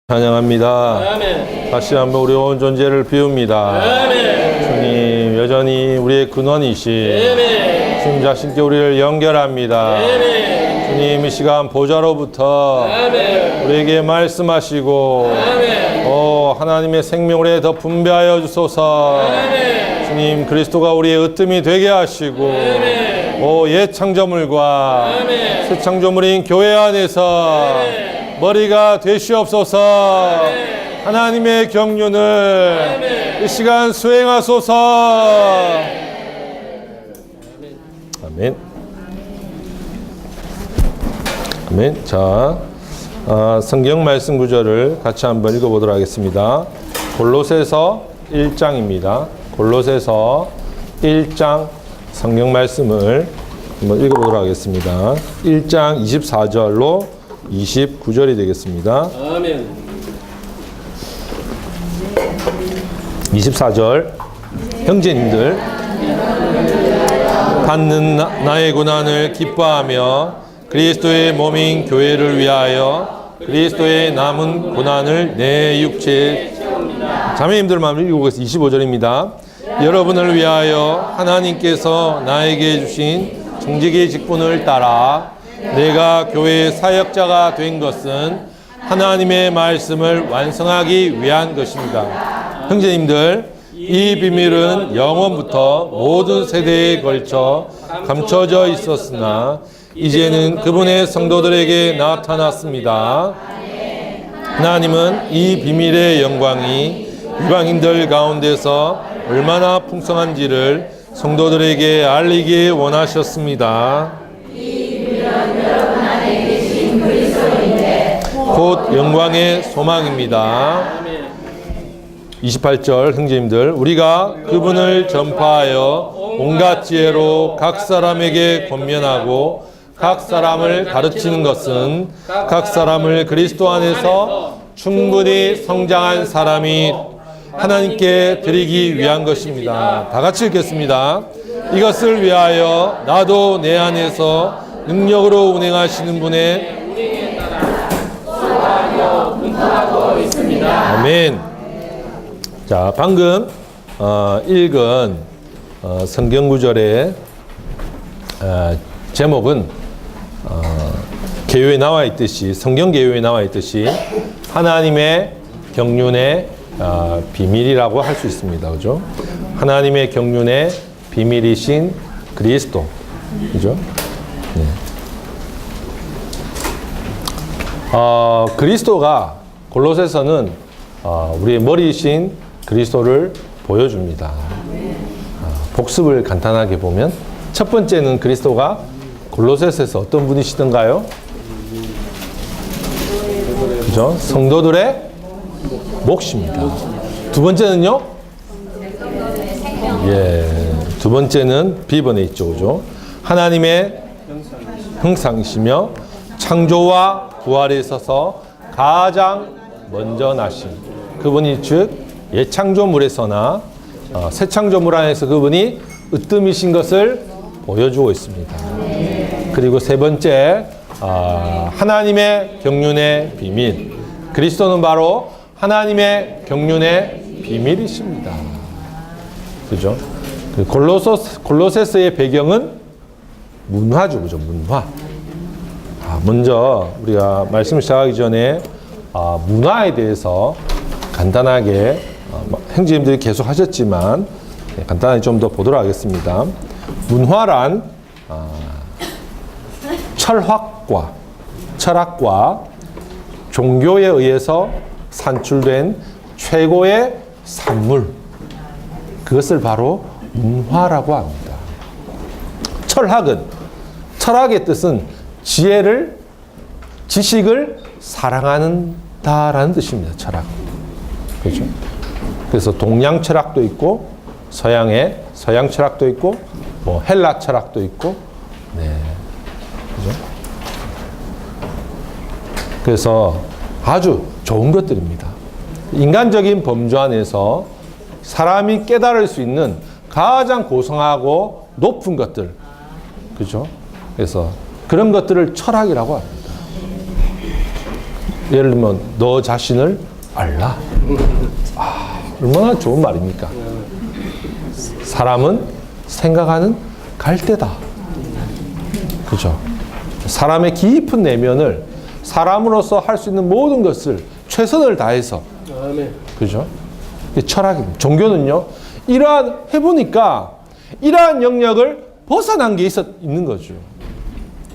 찬양합니다. 아멘. 다시 한번 우리 온 존재를 비웁니다. 아멘. 주님 여전히 우리의 근원이시. 아멘. 주님 자신께 우리를 연결합니다. 아멘. 주님 이 시간 보좌로부터 아멘. 우리에게 말씀하시고 아멘. 하나님의 생명을 더 분배하여 주소서. 아멘. 주님 그리스도가 우리의 으뜸이 되게 하시고 아멘. 옛 창조물과 아멘. 새 창조물인 교회 안에서 아멘. 머리가 되시옵소서. 아멘. 하나님의 경륜을 아멘. 이 시간 수행하소서. 아멘. 아멘. 자, 성경 말씀 구절을 같이 한번 읽어보도록 하겠습니다. 골로새서 1장입니다. 골로새서 1장 성경 말씀을 한번 읽어보도록 하겠습니다. 1장 24절로 29절이 되겠습니다. 아멘. 24절 형제님들 받는 나의 고난을 기뻐하며 그리스도의 몸인 교회를 위하여 그리스도의 남은 고난을 내 육체에 자매님들만 읽어보겠습니다. 25절입니다. 여러분을 위하여 하나님께서 나에게 주신 정직의 직분을 따라 내가 교회의 사역자가 된 것은 하나님의 말씀을 완성하기 위한 것입니다. 형제님들, 이 비밀은 영원부터 모든 세대에 걸쳐 감춰져 있었으나 이제는 그분의 성도들에게 나타났습니다. 하나님은 이 비밀의 영광이 이방인들 가운데서 얼마나 풍성한지를 성도들에게 알리기 원하셨습니다. 곧 영광의 소망입니다. 28절 형제님들, 우리가 그분을 전파하여 온갖 지혜로 각 사람에게 권면하고 각 사람을 가르치는 것은 각 사람을 그리스도 안에서 충분히 성장한 사람이 하나님께 드리기 위한 것입니다. 다 같이 읽겠습니다. 이것을 위하여 나도 내 안에서 능력으로 운행하시는 분의 아멘. 자, 방금 읽은 성경 구절의 제목은 개요에 나와 있듯이 성경 개요에 나와 있듯이 하나님의 경륜의 비밀이라고 할 수 있습니다. 그죠? 하나님의 경륜의 비밀이신 그리스도. 그죠? 네. 그리스도가 골로새서는 우리의 머리이신 그리스도를 보여줍니다. 복습을 간단하게 보면 첫 번째는 그리스도가 골로새서에서 어떤 분이시던가요? 그죠? 성도들의 몫입니다. 두 번째는요? 예, 두 번째는 B번에 있죠. 그죠? 하나님의 형상이시며 창조와 부활에 있어서 가장 먼저 나신 그분이 즉 예창조물에서나 새 창조물 안에서 그분이 으뜸이신 것을 보여주고 있습니다. 그리고 세 번째 하나님의 경륜의 비밀. 그리스도는 바로 하나님의 경륜의 비밀이십니다. 그죠? 골로새서의 배경은 문화죠. 그죠? 문화. 먼저 우리가 말씀을 시작하기 전에 문화에 대해서 간단하게 형제님들이 계속 하셨지만 간단하게 좀 더 보도록 하겠습니다. 문화란 철학과 종교에 의해서 산출된 최고의 산물, 그것을 바로 문화라고 합니다. 철학의 뜻은 지식을 사랑한다라는 뜻입니다. 철학. 그렇죠? 그래서 동양 철학도 있고, 서양 철학도 있고, 헬라 철학도 있고, 네. 그죠? 그래서 아주 좋은 것들입니다. 인간적인 범주 안에서 사람이 깨달을 수 있는 가장 고상하고 높은 것들. 그죠? 그래서 그런 것들을 철학이라고 합니다. 예를 들면 너 자신을 알라. 얼마나 좋은 말입니까? 사람은 생각하는 갈대다. 그죠? 사람의 깊은 내면을 사람으로서 할 수 있는 모든 것을 최선을 다해서, 그죠? 철학입니다. 종교는요, 해보니까 이러한 영역을 벗어난 게 있는 거죠.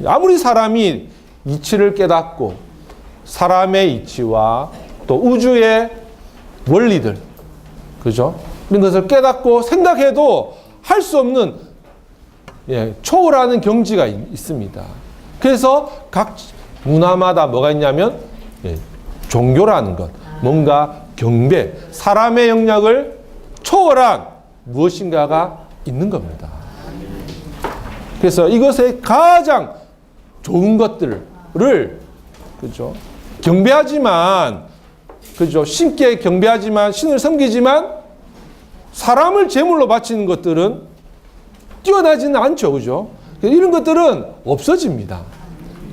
아무리 사람이 이치를 깨닫고 사람의 이치와 또 우주의 원리들, 그죠? 이런 것을 깨닫고 생각해도 할 수 없는 초월하는 경지가 있습니다. 그래서 각 문화마다 뭐가 있냐면 종교라는 것, 뭔가 경배, 사람의 영역을 초월한 무엇인가가 있는 겁니다. 그래서 이것의 가장 좋은 것들을, 그죠? 경배하지만, 그죠? 신께 경배하지만, 신을 섬기지만, 사람을 제물로 바치는 것들은 뛰어나지는 않죠. 그죠? 이런 것들은 없어집니다.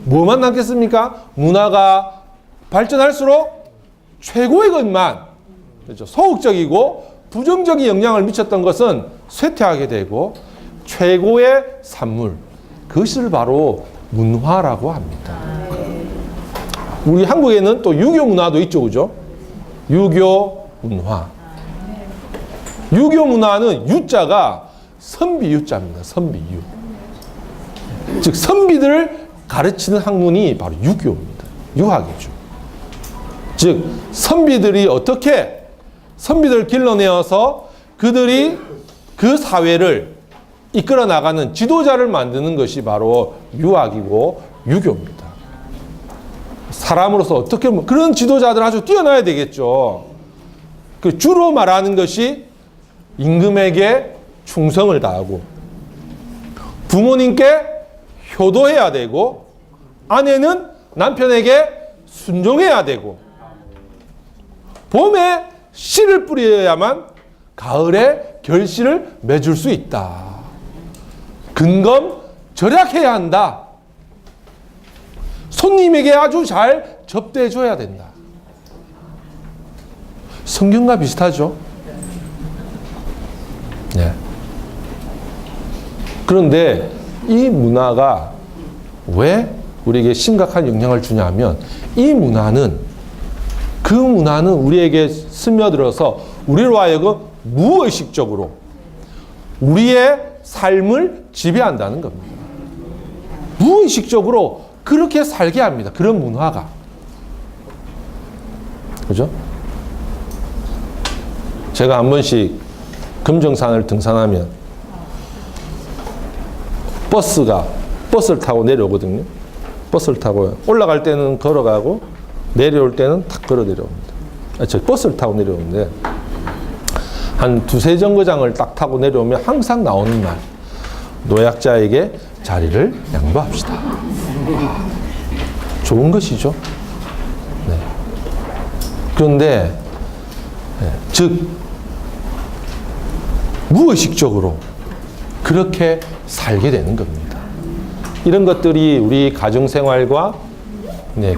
뭐만 남겠습니까? 문화가 발전할수록 최고의 것만, 그죠? 소극적이고 부정적인 영향을 미쳤던 것은 쇠퇴하게 되고 최고의 산물, 그것을 바로 문화라고 합니다. 우리 한국에는 또 유교 문화도 있죠. 그죠? 유교 문화. 유교 문화는 유자가 선비유자입니다. 선비유. 즉 선비들을 가르치는 학문이 바로 유교입니다. 유학이죠. 즉 선비들이 어떻게 선비들을 길러내어서 그들이 그 사회를 이끌어 나가는 지도자를 만드는 것이 바로 유학이고 유교입니다. 사람으로서 어떻게 그런 지도자들 아주 뛰어나야 되겠죠. 그 주로 말하는 것이 임금에게 충성을 다하고 부모님께 효도해야 되고 아내는 남편에게 순종해야 되고 봄에 씨를 뿌려야만 가을에 결실을 맺을 수 있다. 근검 절약해야 한다. 손님에게 아주 잘 접대해줘야 된다. 성경과 비슷하죠? 네. 그런데 이 문화가 왜 우리에게 심각한 영향을 주냐면 그 문화는 우리에게 스며들어서 우리로 하여금 무의식적으로 우리의 삶을 지배한다는 겁니다. 무의식적으로 그렇게 살게 합니다. 그런 문화가. 그죠? 제가 한 번씩 금정산을 등산하면 버스를 타고 내려오거든요. 버스를 타고 올라갈 때는 걸어가고 내려올 때는 탁 걸어 내려옵니다. 버스를 타고 내려오는데 한 두세 정거장을 딱 타고 내려오면 항상 나오는 말, 노약자에게 자리를 양보합시다. 좋은 것이죠. 네. 그런데 즉 무의식적으로 그렇게 살게 되는 겁니다. 이런 것들이 우리 가정생활과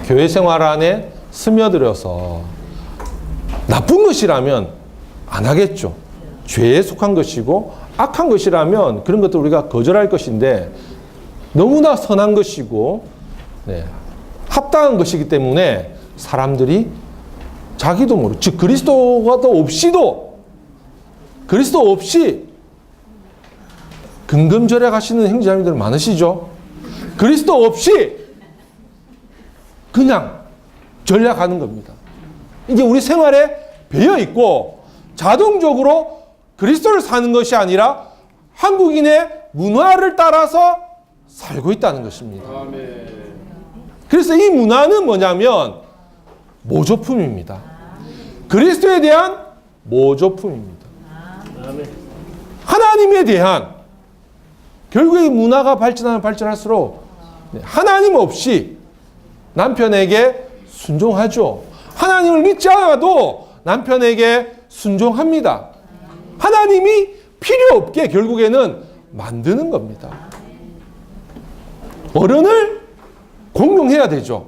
교회 생활 안에 스며들어서 나쁜 것이라면 안 하겠죠. 죄에 속한 것이고 악한 것이라면 그런 것들 우리가 거절할 것인데 너무나 선한 것이고 합당한 것이기 때문에 사람들이 자기도 모르고 즉 그리스도 없이 근검절약하시는 형제자매들 많으시죠? 그리스도 없이 그냥 전략하는 겁니다. 이게 우리 생활에 배어 있고 자동적으로 그리스도를 사는 것이 아니라 한국인의 문화를 따라서 살고 있다는 것입니다. 그래서 이 문화는 뭐냐면 모조품입니다. 그리스도에 대한 모조품입니다. 하나님에 대한 결국에 문화가 발전할수록 하나님 없이 남편에게 순종하죠. 하나님을 믿지 않아도 남편에게 순종합니다. 하나님이 필요 없게 결국에는 만드는 겁니다. 어른을 공경해야 되죠.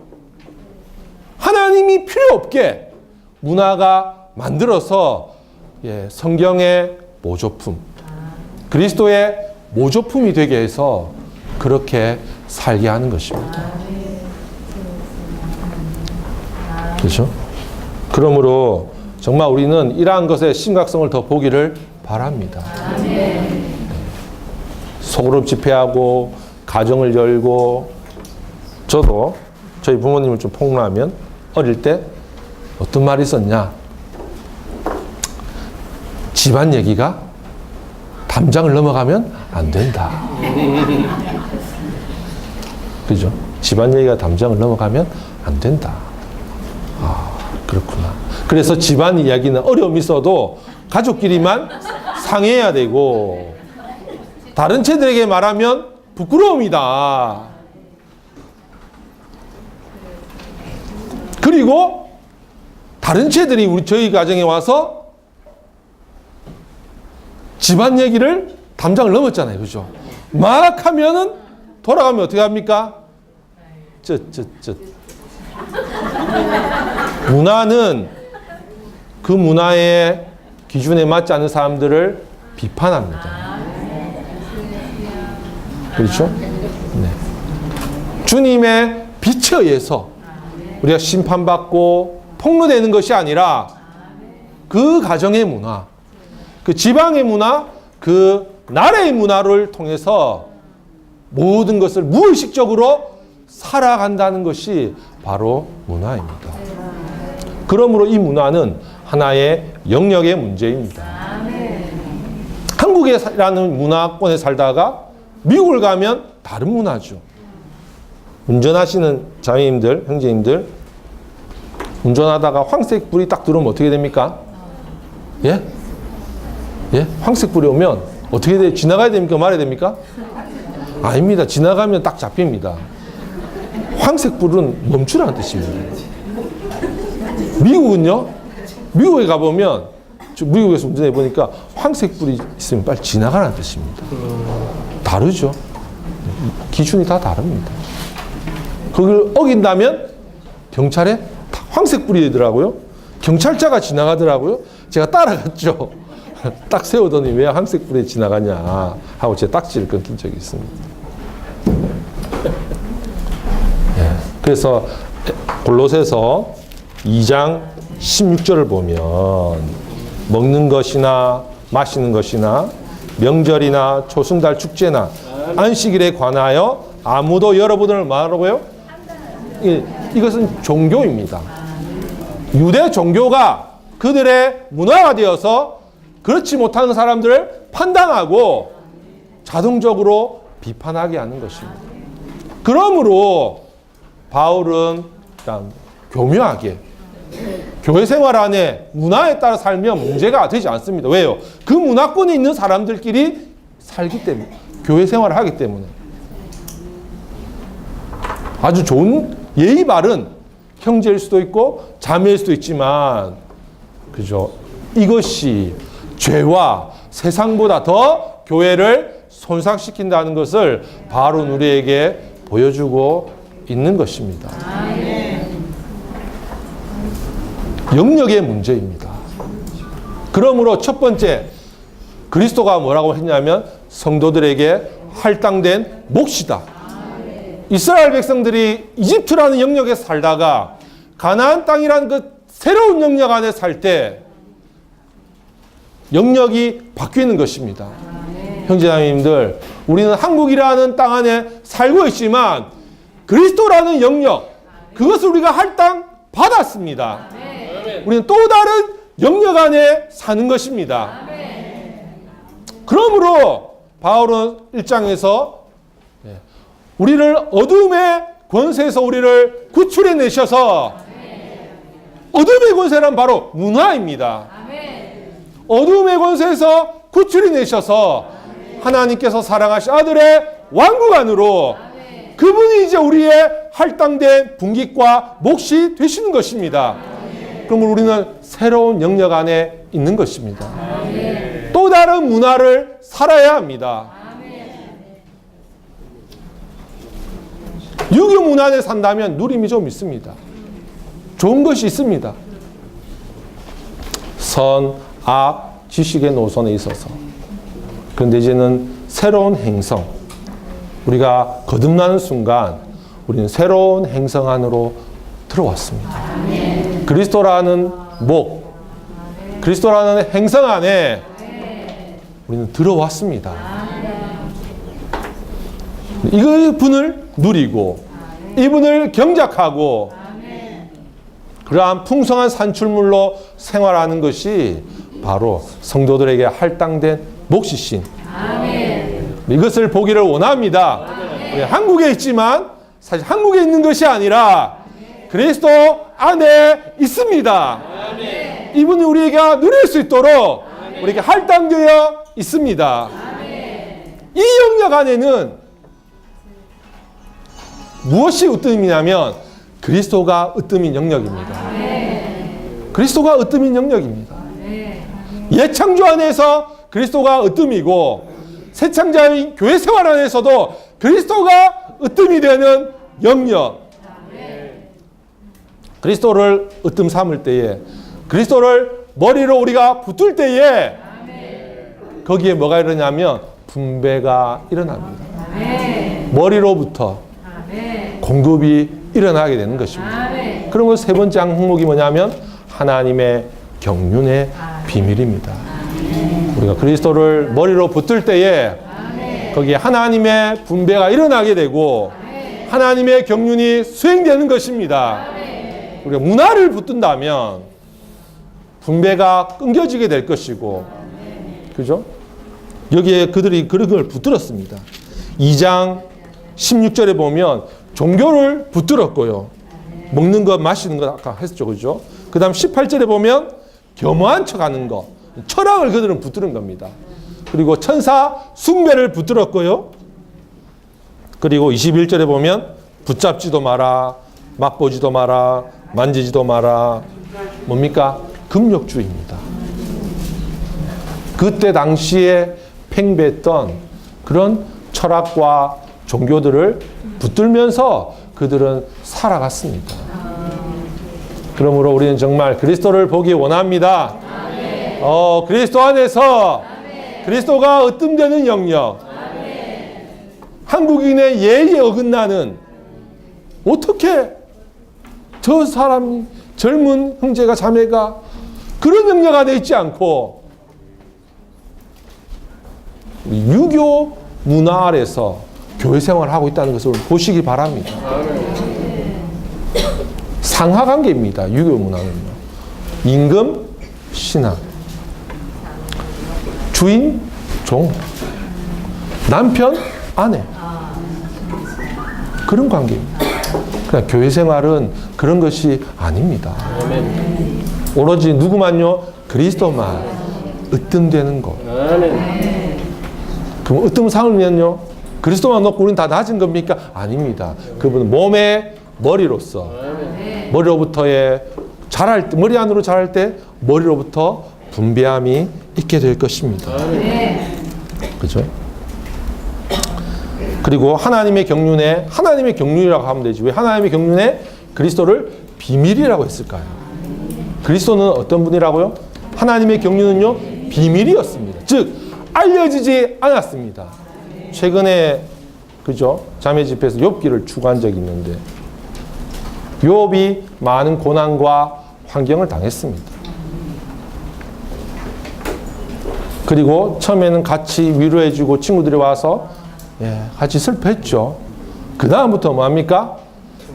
하나님이 필요 없게 문화가 만들어서 성경의 모조품, 그리스도의 모조품이 되게 해서 그렇게 살게 하는 것입니다. 그렇죠? 그러므로 정말 우리는 이러한 것의 심각성을 더 보기를 바랍니다. 소그룹 집회하고 가정을 열고, 저도 저희 부모님을 좀 폭로하면 어릴 때 어떤 말이 있었냐, 집안 얘기가 담장을 넘어가면 안 된다. 그죠? 집안 얘기가 담장을 넘어가면 안 된다. 그렇구나. 그래서 집안 이야기는 어려움이 있어도 가족끼리만 상의해야 되고, 다른 채들에게 말하면 부끄러움이다. 그리고 다른 채들이 저희 가정에 와서 집안 얘기를 담장을 넘었잖아요. 그죠? 막 하면은 돌아가면 어떻게 합니까? 문화는 그 문화의 기준에 맞지 않는 사람들을 비판합니다. 그렇죠? 네. 주님의 빛에 의해서 우리가 심판받고 폭로되는 것이 아니라 그 가정의 문화, 그 지방의 문화, 그 나라의 문화를 통해서 모든 것을 무의식적으로 살아간다는 것이 바로 문화입니다. 그러므로 이 문화는 하나의 영역의 문제입니다. 한국이라는 문화권에 살다가 미국을 가면 다른 문화죠. 운전하시는 자매님들, 형제님들, 운전하다가 황색 불이 딱 들어오면 어떻게 됩니까? 예? 황색 불이 오면 어떻게 돼요? 지나가야 됩니까? 말아야 됩니까? 아닙니다. 지나가면 딱 잡힙니다. 황색 불은 멈추라는 뜻입니다. 미국은요? 미국에 가보면, 미국에서 운전해 보니까 황색 불이 있으면 빨리 지나가라는 뜻입니다. 다르죠? 기준이 다 다릅니다. 그걸 어긴다면 경찰에 황색 불이 되더라고요. 경찰차가 지나가더라고요. 제가 따라갔죠. 딱 세우더니 왜 황색 불에 지나가냐 하고 제 딱지를 끊긴 적이 있습니다. 그래서 골로새서 2장 16절을 보면 먹는 것이나 마시는 것이나 명절이나 초승달 축제나 안식일에 관하여 아무도 여러분을 말하고요. 이것은 종교입니다. 유대 종교가 그들의 문화가 되어서 그렇지 못하는 사람들을 판단하고 자동적으로 비판하게 하는 것입니다. 그러므로 바울은 교묘하게 교회 생활 안에 문화에 따라 살면 문제가 되지 않습니다. 왜요? 그 문화권에 있는 사람들끼리 살기 때문에, 교회 생활을 하기 때문에. 아주 좋은 예의 바른 형제일 수도 있고 자매일 수도 있지만, 그죠? 이것이 죄와 세상보다 더 교회를 손상시킨다는 것을 바로 우리에게 보여주고 있는 것입니다. 영역의 문제입니다. 그러므로 첫 번째, 그리스도가 뭐라고 했냐면 성도들에게 할당된 몫이다. 이스라엘 백성들이 이집트라는 영역에서 살다가 가나안 땅이라는 그 새로운 영역 안에 살 때 영역이 바뀌는 것입니다. 형제자매님들, 우리는 한국이라는 땅 안에 살고 있지만 그리스도라는 영역, 그것을 우리가 할당 받았습니다. 우리는 또 다른 영역 안에 사는 것입니다. 그러므로 바울은 1장에서 우리를 어둠의 권세에서 우리를 구출해 내셔서, 어둠의 권세란 바로 문화입니다. 어둠의 권세에서 구출해 내셔서 하나님께서 사랑하신 아들의 왕국 안으로, 그분이 이제 우리의 할당된 분깃과 몫이 되시는 것입니다. 그러면 우리는 새로운 영역 안에 있는 것입니다. 또 다른 문화를 살아야 합니다. 유교 문화 안에 산다면 누림이 좀 있습니다. 좋은 것이 있습니다. 선, 악, 지식의 노선에 있어서. 그런데 이제는 새로운 행성, 우리가 거듭나는 순간 우리는 새로운 행성 안으로 들어왔습니다. 그리스도라는 목, 그리스도라는 행성 안에 우리는 들어왔습니다. 이분을 누리고 이분을 경작하고 그러한 풍성한 산출물로 생활하는 것이 바로 성도들에게 할당된 몫이신 이것을 보기를 원합니다. 우리 한국에 있지만 사실 한국에 있는 것이 아니라 그리스도 안에 있습니다. 이분이 우리에게 누릴 수 있도록 우리에게 할당되어 있습니다. 이 영역 안에는 무엇이 으뜸이냐면 그리스도가 으뜸인 영역입니다. 그리스도가 으뜸인 영역입니다. 예창조 안에서 그리스도가 으뜸이고 새창자의 교회 생활 안에서도 그리스도가 으뜸이 되는 영역. 그리스도를 으뜸 삼을 때에 그리스도를 머리로 우리가 붙들 때에 거기에 뭐가 일어나냐면 분배가 일어납니다. 머리로부터 공급이 일어나게 되는 것입니다. 그러면 세 번째 항목이 뭐냐면 하나님의 경륜의 비밀입니다. 우리가 그리스도를 머리로 붙들 때에 거기에 하나님의 분배가 일어나게 되고 하나님의 경륜이 수행되는 것입니다. 우리가 문화를 붙든다면 분배가 끊겨지게 될 것이고, 그죠? 여기에 그들이 그런 걸 붙들었습니다. 2장 16절에 보면 종교를 붙들었고요. 먹는 것, 마시는 것 아까 했죠, 그죠? 그 다음 18절에 보면 겸허한 척하는 것, 철학을 그들은 붙드는 겁니다. 그리고 천사 숭배를 붙들었고요. 그리고 21절에 보면 붙잡지도 마라, 맛보지도 마라, 만지지도 마라. 뭡니까? 금욕주의입니다. 그때 당시에 팽배했던 그런 철학과 종교들을 붙들면서 그들은 살아갔습니다. 그러므로 우리는 정말 그리스도를 보기 원합니다. 그리스도 안에서 그리스도가 으뜸되는 영역, 한국인의 예의에 어긋나는, 어떻게 저 사람, 젊은 형제가 자매가 그런 영역 안에 있지 않고 유교 문화 아래서 교회 생활을 하고 있다는 것을 보시기 바랍니다. 상하관계입니다. 유교 문화는요. 임금, 신하, 주인, 종, 남편, 아내, 그런 관계입니다. 그러니까 교회 생활은 그런 것이 아닙니다. 오로지 누구만요? 그리스도만 으뜸되는 것. 그럼 으뜸 삼으면요? 그리스도만 놓고 우리는 다 낮은 겁니까? 아닙니다. 그분은 몸의 머리로서 머리로부터의 자랄 때, 머리 안으로 자랄 때 머리로부터 분배함이 있게 될 것입니다. 그죠? 그리고 하나님의 경륜이라고 하면 되지. 왜 하나님의 경륜에 그리스도를 비밀이라고 했을까요? 그리스도는 어떤 분이라고요? 하나님의 경륜은요, 비밀이었습니다. 즉, 알려지지 않았습니다. 최근에, 그죠? 자매 집회에서 욥기를 추구한 적이 있는데, 욥이 많은 고난과 환경을 당했습니다. 그리고 처음에는 같이 위로해주고 친구들이 와서 같이 슬퍼했죠. 그 다음부터 뭐합니까?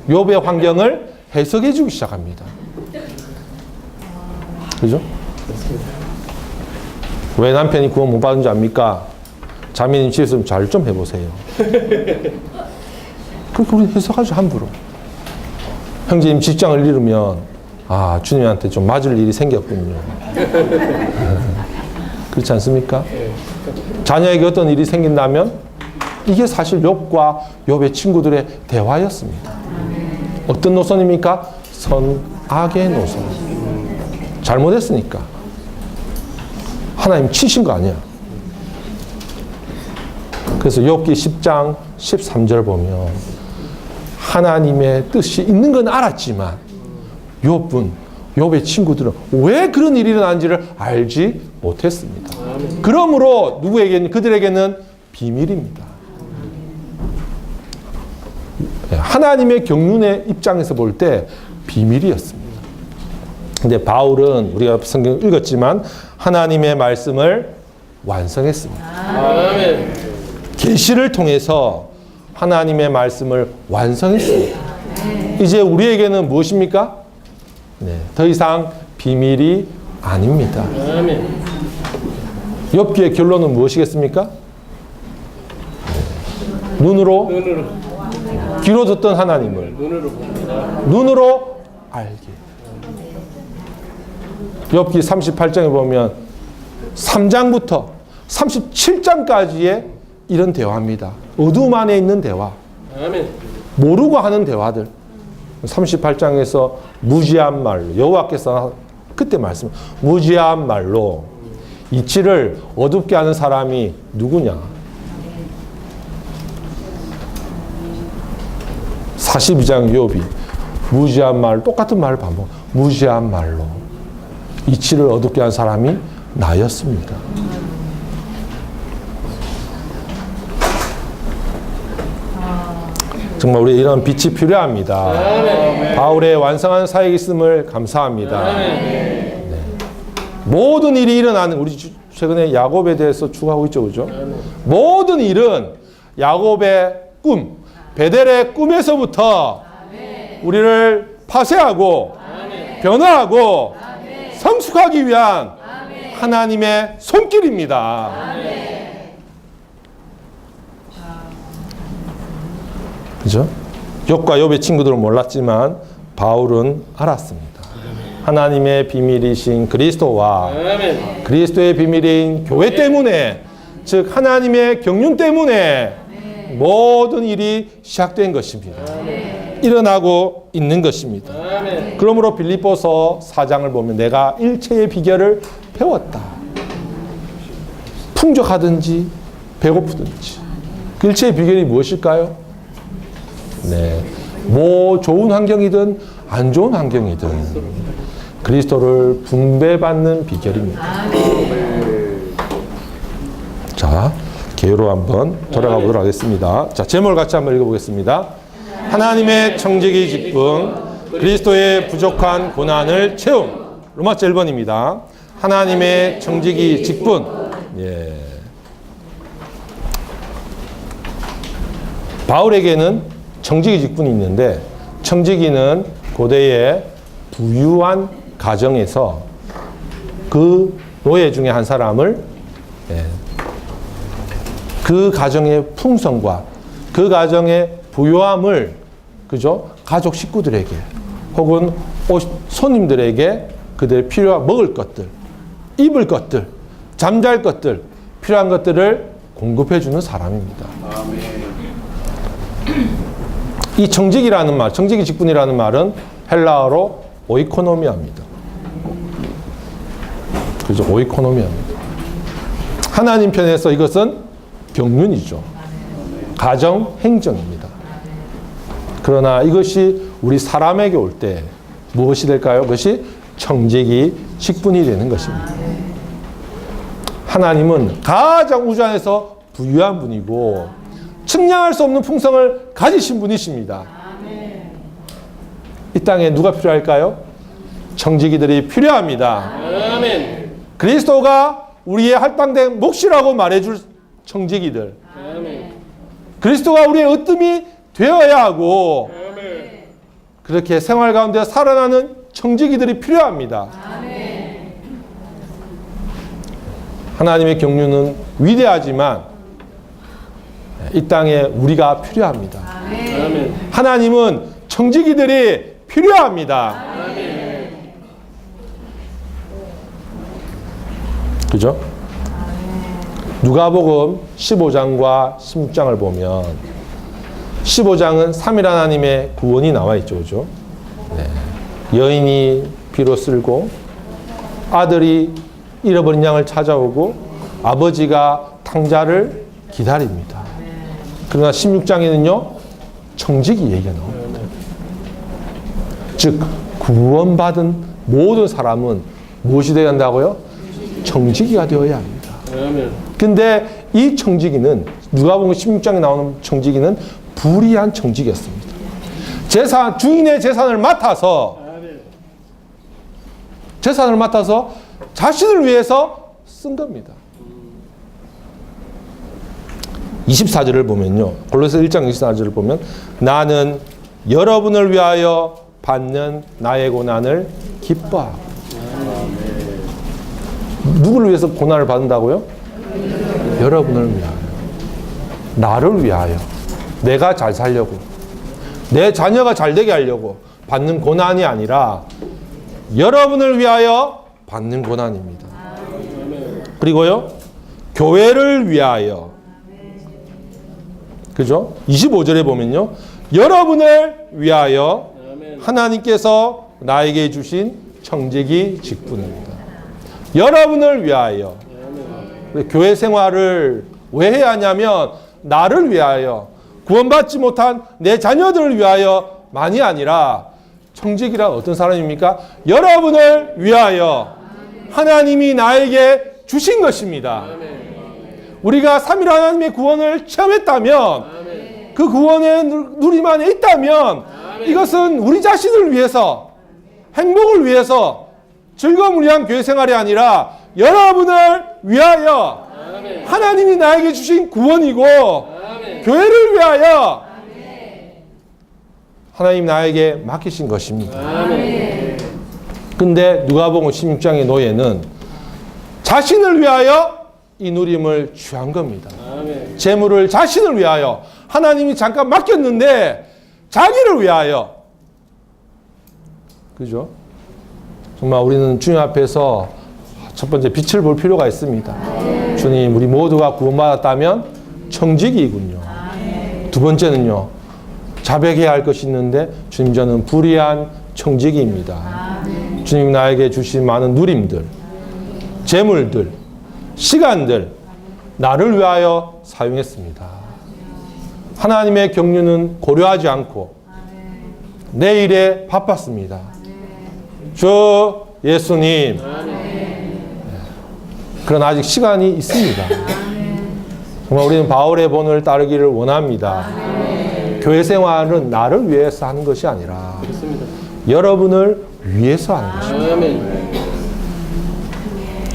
욥의 환경을 해석해주기 시작합니다. 그죠? 왜 남편이 구원 못 받은 줄 압니까? 자매님 집에서 잘 좀 해보세요. 그렇게 우리 해석하죠, 함부로. 형제님 직장을 잃으면, 주님한테 좀 맞을 일이 생겼군요. 그렇지 않습니까? 자녀에게 어떤 일이 생긴다면 이게 사실 욥과 욥의 친구들의 대화였습니다. 어떤 노선입니까? 선악의 노선. 잘못했으니까. 하나님 치신 거 아니야. 그래서 욥기 10장 13절 보면 하나님의 뜻이 있는 건 알았지만 욥의 친구들은 왜 그런 일이 일어난지를 알지 못했습니다. 그러므로 그들에게는 비밀입니다. 하나님의 경륜의 입장에서 볼 때 비밀이었습니다. 근데 바울은 우리가 성경 읽었지만 하나님의 말씀을 완성했습니다. 아멘. 계시를 통해서 하나님의 말씀을 완성했습니다. 이제 우리에게는 무엇입니까? 더 이상 비밀이 아닙니다. 아멘. 욥기의 결론은 무엇이겠습니까? 눈으로 귀로 듣던 하나님을 눈으로 봅니다. 눈으로 알게. 욥기 38장에 보면 3장부터 37장까지의 이런 대화입니다. 어둠 안에 있는 대화. 아멘. 모르고 하는 대화들. 38장에서 무지한 말로 여호와께서 그때 말씀 무지한 말로 이치를 어둡게 하는 사람이 누구냐? 42장 욥이 무지한 말 똑같은 말을 반복. 무지한 말로 이치를 어둡게 한 사람이 나였습니다. 정말 우리 이런 빛이 필요합니다. 아멘. 바울의 완성한 사역이 있음을 감사합니다. 아멘. 네. 모든 일이 일어나는 우리 최근에 야곱에 대해서 추구하고 있죠, 그죠? 모든 일은 야곱의 꿈, 베델의 꿈에서부터 우리를 파쇄하고 변화하고 성숙하기 위한 하나님의 손길입니다. 그죠? 욥과 욥의 친구들은 몰랐지만 바울은 알았습니다. 하나님의 비밀이신 그리스도와 아멘. 그리스도의 비밀인 교회 때문에, 즉 하나님의 경륜 때문에 모든 일이 시작된 것입니다. 일어나고 있는 것입니다. 아멘. 그러므로 빌립보서 4장을 보면 내가 일체의 비결을 배웠다. 풍족하든지 배고프든지. 그 일체의 비결이 무엇일까요? 네, 뭐 좋은 환경이든 안 좋은 환경이든 그리스도를 분배받는 비결입니다. 자, 개요로 한번 돌아가 보도록 하겠습니다. 자, 제목을 같이 한번 읽어보겠습니다. 하나님의 청지기 직분, 그리스도의 부족한 고난을 채움. 로마서 1번입니다. 하나님의 청지기 직분. 예. 바울에게는 청지기 직분이 있는데, 청지기는 고대의 부유한 가정에서 그 노예 중에 한 사람을 그 가정의 풍성과 그 가정의 부유함을, 그죠? 가족 식구들에게 혹은 손님들에게 그들 필요한 먹을 것들, 입을 것들, 잠잘 것들, 필요한 것들을 공급해 주는 사람입니다. 이 청지기라는 말, 청지기 직분이라는 말은 헬라어로 오이코노미아입니다. 그죠? 오이코노미아입니다. 하나님 편에서 이것은 경륜이죠. 가정 행정입니다. 그러나 이것이 우리 사람에게 올 때 무엇이 될까요? 그것이 청지기 직분이 되는 것입니다. 하나님은 가장 우주 안에서 부유한 분이고 측량할 수 없는 풍성을 가지신 분이십니다. 이 땅에 누가 필요할까요? 청지기들이 필요합니다. 아멘. 그리스도가 우리의 할당된 몫이라고 말해줄 청지기들. 아멘. 그리스도가 우리의 으뜸이 되어야 하고 그렇게 생활 가운데 살아나는 청지기들이 필요합니다. 하나님의 경륜은 위대하지만 이 땅에 우리가 필요합니다. 아멘. 하나님은 청지기들이 필요합니다. 그죠? 누가복음 15장과 16장을 보면 15장은 3일 하나님의 구원이 나와 있죠. 그죠? 네. 여인이 비로 쓸고 아들이 잃어버린 양을 찾아오고 아버지가 탕자를 기다립니다. 그러나 16장에는요, 청지기 얘기가 나옵니다. 즉, 구원받은 모든 사람은 무엇이 되어야 한다고요? 청지기가 되어야 합니다. 아멘. 근데 이 청지기는 누가복음 16장에 나오는 청지기는 불의한 청지기였습니다. 주인의 재산을 맡아서 자신을 위해서 쓴 겁니다. 24절을 보면요. 골로새 1장 24절을 보면 나는 여러분을 위하여 받는 나의 고난을 기뻐하고. 누구를 위해서 고난을 받는다고요? 여러분을 위하여. 나를 위하여. 내가 잘 살려고. 내 자녀가 잘 되게 하려고 받는 고난이 아니라 여러분을 위하여 받는 고난입니다. 그리고요. 교회를 위하여. 그죠? 25절에 보면요. 여러분을 위하여 하나님께서 나에게 주신 청지기 직분입니다. 여러분을 위하여. 교회 생활을 왜 해야 하냐면 나를 위하여, 구원받지 못한 내 자녀들을 위하여 만이 아니라 청지기란 어떤 사람입니까? 여러분을 위하여 하나님이 나에게 주신 것입니다. 우리가 삼위일 하나님의 구원을 체험했다면, 그 구원의 누림 안에 있다면 이것은 우리 자신을 위해서, 행복을 위해서, 즐거움을 위한 교회 생활이 아니라 여러분을 위하여 하나님이 나에게 주신 구원이고 교회를 위하여 하나님 나에게 맡기신 것입니다. 근데 누가복음 16장의 노예는 자신을 위하여 이 누림을 취한 겁니다. 재물을 자신을 위하여, 하나님이 잠깐 맡겼는데 자기를 위하여. 그죠? 정말 우리는 주님 앞에서 첫 번째 빛을 볼 필요가 있습니다. 주님, 우리 모두가 구원받았다면 청지기이군요. 두 번째는요, 자백해야 할 것이 있는데 주님, 저는 불의한 청지기입니다. 주님 나에게 주신 많은 누림들, 재물들, 시간들 나를 위하여 사용했습니다. 하나님의 경륜은 고려하지 않고 내 일에 바빴습니다. 주 예수님, 그러나 아직 시간이 있습니다. 정말 우리는 바울의 본을 따르기를 원합니다. 교회 생활은 나를 위해서 하는 것이 아니라 여러분을 위해서 하는 것입니다.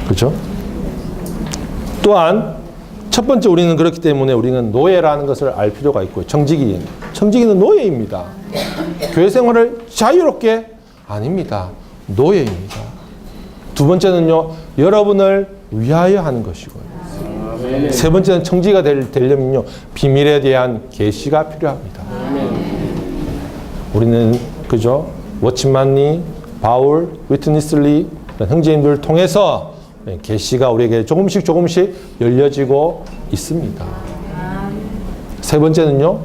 그렇죠? 또한 첫 번째 우리는 그렇기 때문에 우리는 노예라는 것을 알 필요가 있고요. 청지기는 노예입니다. 교회 생활을 자유롭게 아닙니다. 노예입니다. 두 번째는요, 여러분을 위하여 하는 것이고요. 세 번째는 청지기가 되려면요, 비밀에 대한 계시가 필요합니다. 우리는 그죠? 워치만리, 바울, 위트니슬리 형제님들을 통해서 계시가 우리에게 조금씩 열려지고 있습니다. 세 번째는요,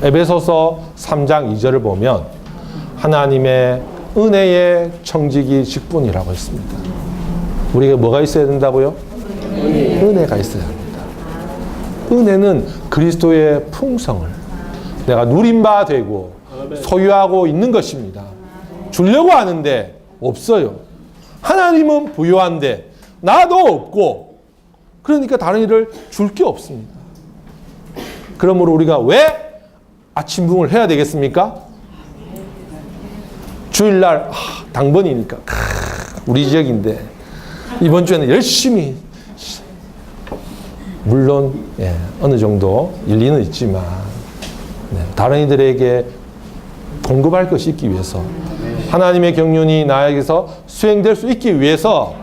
에베소서 3장 2절을 보면 하나님의 은혜의 청지기 직분이라고 했습니다. 우리가 뭐가 있어야 된다고요? 은혜가 있어야 합니다. 은혜는 그리스도의 풍성을 내가 누림바 되고 소유하고 있는 것입니다. 주려고 하는데 없어요. 하나님은 부유한데 나도 없고, 그러니까 다른 일을 줄 게 없습니다. 그러므로 우리가 왜 아침붕을 해야 되겠습니까? 주일날 당번이니까 우리 지역인데 이번 주에는 열심히, 물론 어느 정도 일리는 있지만 다른 이들에게 공급할 것이 있기 위해서, 하나님의 경륜이 나에게서 수행될 수 있기 위해서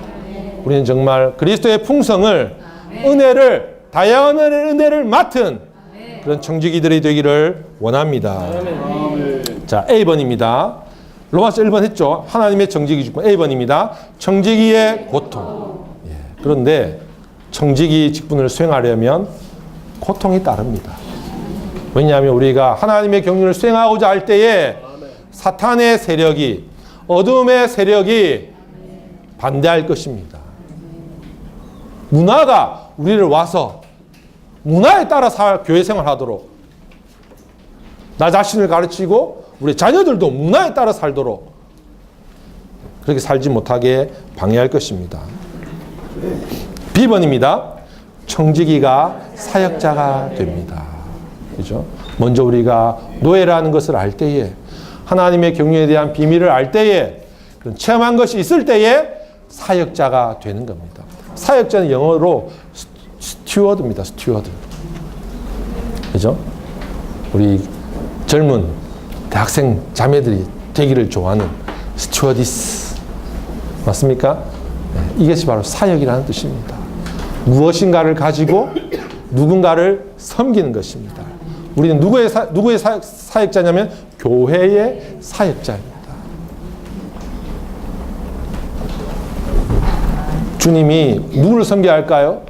우리는 정말 그리스도의 풍성을, 은혜를, 다양한 은혜를 맡은 그런 청지기들이 되기를 원합니다. 자, A번입니다. 로마서 1번 했죠. 하나님의 청지기 직분. A번입니다. 청지기의 고통. 그런데 청지기 직분을 수행하려면 고통이 따릅니다. 왜냐하면 우리가 하나님의 경륜을 수행하고자 할 때에 사탄의 세력이, 어둠의 세력이 반대할 것입니다. 문화가 우리를 와서 문화에 따라 교회 생활하도록, 나 자신을 가르치고 우리 자녀들도 문화에 따라 살도록 그렇게 살지 못하게 방해할 것입니다. B번입니다. 청지기가 사역자가 됩니다. 그죠? 먼저 우리가 노예라는 것을 알 때에, 하나님의 경륜에 대한 비밀을 알 때에, 그런 체험한 것이 있을 때에 사역자가 되는 겁니다. 사역자는 영어로 스튜어드입니다. 스튜어드. 그죠? 우리 젊은 대학생 자매들이 되기를 좋아하는 스튜어디스. 맞습니까? 네, 이것이 바로 사역이라는 뜻입니다. 무엇인가를 가지고 누군가를 섬기는 것입니다. 우리는 누구의 사역자냐면 교회의 사역자입니다. 주님이 누구를 섬겨야 할까요?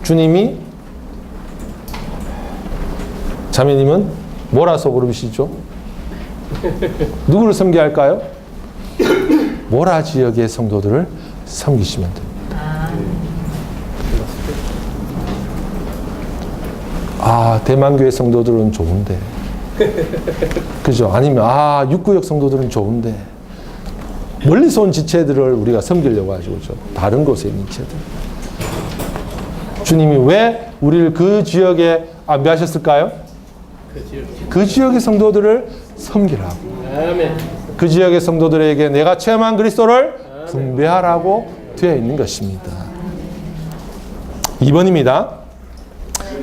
주님이 자매님은 뭐라서 부르시죠? 누구를 섬겨야 할까요? 모라 지역의 성도들을 섬기시면 됩니다. 아, 대만교회 성도들은 좋은데. 그죠? 아니면, 아, 육구역 성도들은 좋은데. 멀리서 온 지체들을 우리가 섬기려고 하죠. 그죠? 다른 곳에 있는 지체들. 주님이 왜 우리를 그 지역에 안배하셨을까요? 그 지역의 성도들을 섬기라고. 아멘. 그 지역의 성도들에게 내가 체험한 그리스도를 분배하라고 되어 있는 것입니다. 2번입니다.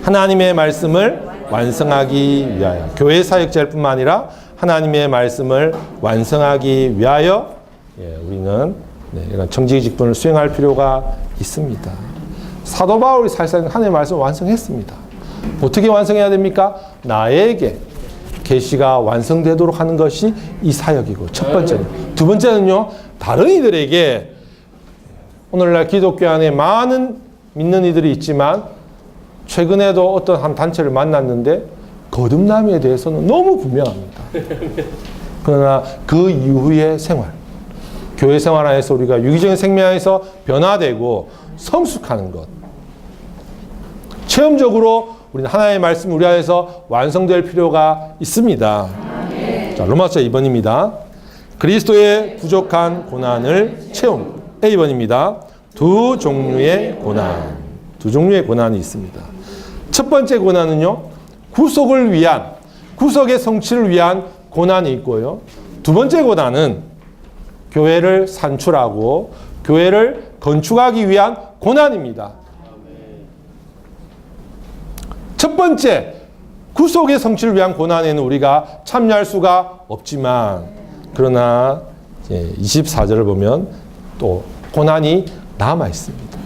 하나님의 말씀을 완성하기 위하여, 교회 사역자일 뿐만 아니라 하나님의 말씀을 완성하기 위하여 우리는 이런 청지기 직분을 수행할 필요가 있습니다. 사도 바울이 사실상 하나님의 말씀을 완성했습니다. 어떻게 완성해야 됩니까? 나에게 계시가 완성되도록 하는 것이 이 사역이고, 첫 번째는. 두 번째는요, 다른 이들에게, 오늘날 기독교 안에 많은 믿는 이들이 있지만 최근에도 어떤 한 단체를 만났는데 거듭남에 대해서는 너무 분명합니다. 그러나 그 이후의 생활, 교회 생활 안에서 우리가 유기적인 생명에서 변화되고 성숙하는 것, 체험적으로 우리는 하나님의 말씀이 우리 안에서 완성될 필요가 있습니다. 자, 로마서 2번입니다. 그리스도의 부족한 고난을 채움. A번입니다. 두 종류의 고난. 두 종류의 고난이 있습니다. 첫 번째 고난은요, 구속을 위한, 구속의 성취를 위한 고난이 있고요. 두 번째 고난은 교회를 산출하고 교회를 건축하기 위한 고난입니다. 첫 번째, 구속의 성취를 위한 고난에는 우리가 참여할 수가 없지만, 그러나 24절을 보면 또 고난이 남아 있습니다.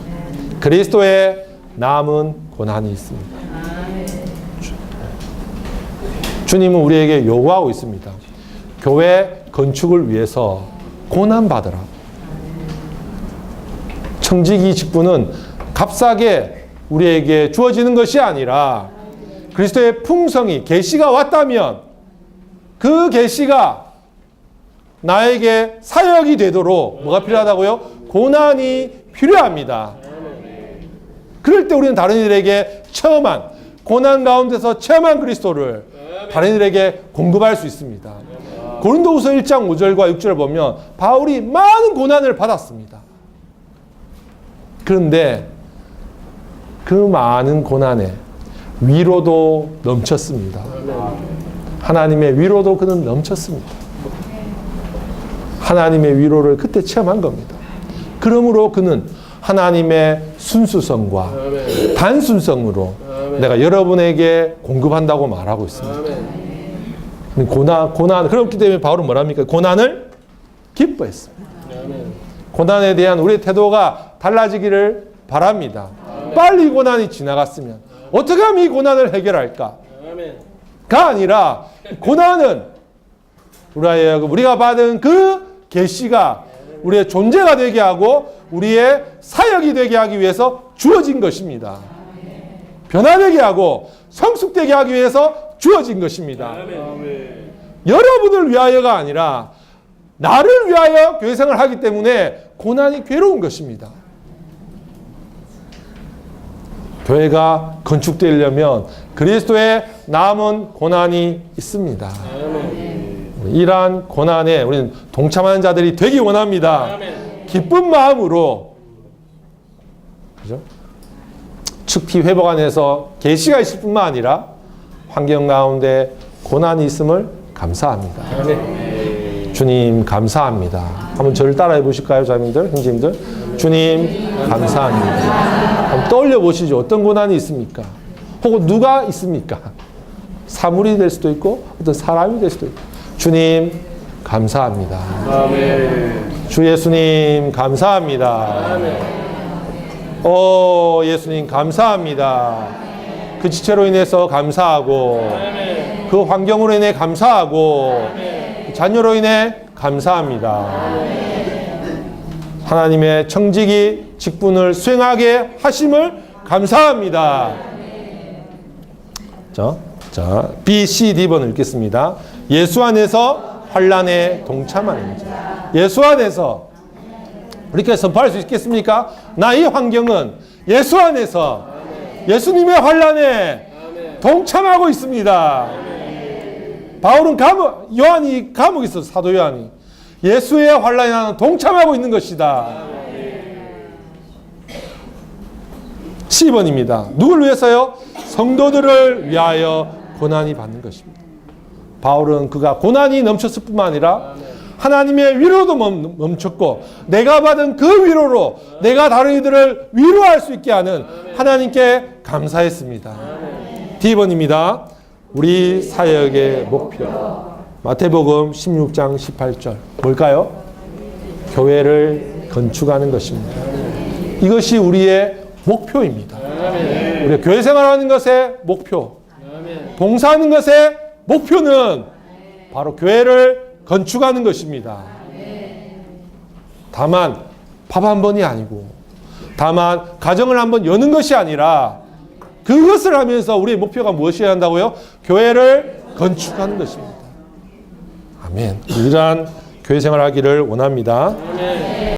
그리스도의 남은 고난이 있습니다. 주님은 우리에게 요구하고 있습니다. 교회 건축을 위해서 고난받으라. 청지기 직분은 값싸게 우리에게 주어지는 것이 아니라 그리스도의 풍성이, 계시가 왔다면 그 계시가 나에게 사역이 되도록 뭐가 필요하다고요? 고난이 필요합니다. 그럴 때 우리는 다른 이들에게 체험한, 고난 가운데서 체험한 그리스도를 다른 이들에게 공급할 수 있습니다. 고린도후서 1장 5절과 6절을 보면 바울이 많은 고난을 받았습니다. 그런데 그 많은 고난에 위로도 넘쳤습니다. 하나님의 위로도 그는 넘쳤습니다. 하나님의 위로를 그때 체험한 겁니다. 그러므로 그는 하나님의 순수성과 단순성으로 내가 여러분에게 공급한다고 말하고 있습니다. 고난, 그렇기 때문에 바울은 뭐랍니까? 고난을 기뻐했습니다. 고난에 대한 우리의 태도가 달라지기를 바랍니다. 빨리 고난이 지나갔으면 어떻게 하면 이 고난을 해결할까? 가 아니라 고난은 우리가 받은 그 계시가 우리의 존재가 되게 하고 우리의 사역이 되게 하기 위해서 주어진 것입니다. 변화되게 하고 성숙되게 하기 위해서 주어진 것입니다. 여러분을 위하여가 아니라 나를 위하여 교회생활을 하기 때문에 고난이 괴로운 것입니다. 교회가 건축되려면 그리스도의 남은 고난이 있습니다. 이러한 고난에 우리는 동참하는 자들이 되기 원합니다. 기쁜 마음으로, 그죠? 축피 회복 안에서 계시가 있을 뿐만 아니라 환경 가운데 고난이 있음을 감사합니다. 주님 감사합니다. 한번 저를 따라해 보실까요, 자매님들, 형제님들? 주님 감사합니다. 한번 떠올려 보시죠. 어떤 고난이 있습니까? 혹은 누가 있습니까? 사물이 될 수도 있고 어떤 사람이 될 수도 있고. 주님 감사합니다. 주 예수님 감사합니다. 오 예수님 감사합니다. 그 지체로 인해서 감사하고 그 환경으로 인해 감사하고 자녀로 인해 감사합니다. 하나님의 청지기 직분을 수행하게 하심을 감사합니다. 자, B, C, D번을 읽겠습니다. 예수 안에서 환난에 동참하는 자. 예수 안에서 이렇게 선포할 수 있겠습니까? 나의 환경은 예수 안에서 예수님의 환난에 동참하고 있습니다. 바울은 요한이 감옥에 있어서 사도 요한이 예수의 환난에 나는 동참하고 있는 것이다. 10번입니다. 누굴 위해서요? 성도들을 위하여 고난이 받는 것입니다. 바울은 그가 고난이 넘쳤을 뿐만 아니라 하나님의 위로도 멈췄고 내가 받은 그 위로로 내가 다른 이들을 위로할 수 있게 하는 하나님께 감사했습니다. D번입니다. 우리 사역의 목표. 마태복음 16장 18절. 뭘까요? 교회를 건축하는 것입니다. 이것이 우리의 목표입니다. 우리가 교회 생활하는 것의 목표, 봉사하는 것의 목표는 바로 교회를 건축하는 것입니다. 다만 밥 한 번이 아니고 다만 가정을 한번 여는 것이 아니라 그것을 하면서 우리의 목표가 무엇이어야 한다고요? 교회를 건축하는 것입니다. 아멘. 이러한 교회 생활하기를 원합니다.